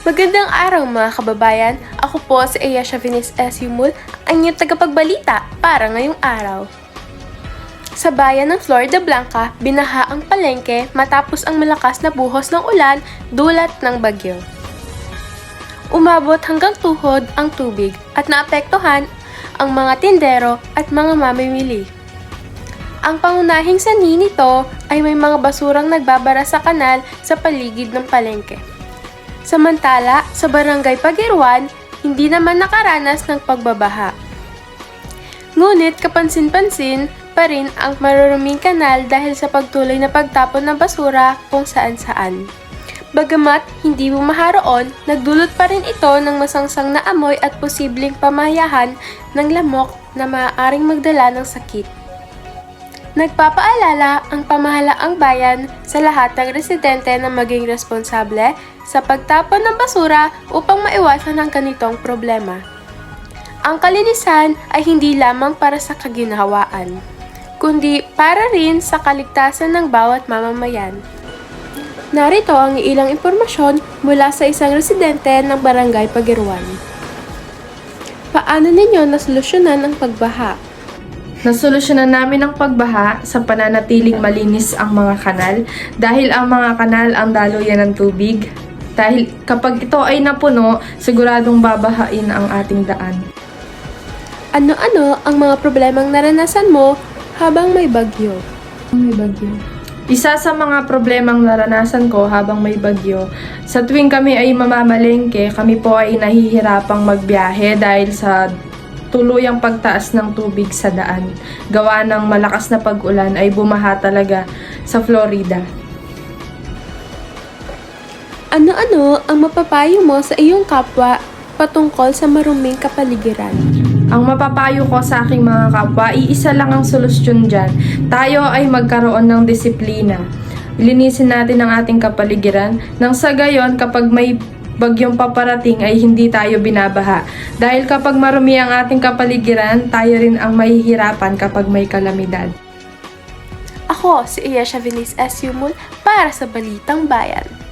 Magandang araw mga kababayan, ako po si Aya Chavinis S. Yumul, ang inyong tagapagbalita para ngayong araw. Sa bayan ng Florida Blanca, binaha ang palengke matapos ang malakas na buhos ng ulan dulot ng bagyo. Umabot hanggang tuhod ang tubig at naapektuhan ang mga tindero at mga mamimili. Ang pangunahing sanhi nito ay may mga basurang nagbabara sa kanal sa paligid ng palengke. Samantala, sa Barangay Pagirwan, hindi naman nakaranas ng pagbabaha. Ngunit kapansin-pansin pa rin ang maruruming kanal dahil sa pagtuloy na pagtapon ng basura kung saan-saan. Bagamat hindi bumaha roon, nagdulot pa rin ito ng masangsang na amoy at posibleng pamayahan ng lamok na maaaring magdala ng sakit. Nagpapaalala ang pamahalaang bayan sa lahat ng residente na maging responsable sa pagtapon ng basura upang maiwasan ang ganitong problema. Ang kalinisan ay hindi lamang para sa kaginhawaan, kundi para rin sa kaligtasan ng bawat mamamayan. Narito ang ilang impormasyon mula sa isang residente ng Barangay Pagirwan. Paano ninyo nasolusyonan ang pagbaha? Nasolusyonan namin ang pagbaha sa pananatiling malinis ang mga kanal dahil ang mga kanal ang daluyan ng tubig. Dahil kapag ito ay napuno, siguradong babahain ang ating daan. Ano-ano ang mga problemang naranasan mo habang may bagyo? Isa sa mga problemang naranasan ko habang may bagyo, sa tuwing kami ay mamamalengke, kami po ay nahihirapang magbiyahe dahil sa tuluyang pagtaas ng tubig sa daan. Gawa ng malakas na pag-ulan ay bumaha talaga sa Florida. Ano-ano ang mapapayo mo sa iyong kapwa patungkol sa maruming kapaligiran? Ang mapapayo ko sa aking mga kapwa, iisa lang ang solusyon dyan. Tayo ay magkaroon ng disiplina. Linisin natin ang ating kapaligiran nang sa gayon kapag may bagyong paparating ay hindi tayo binabaha. Dahil kapag marumi ang ating kapaligiran, tayo rin ang mahihirapan kapag may kalamidad. Ako si Aya Chavinis S. Yumul para sa Balitang Bayan.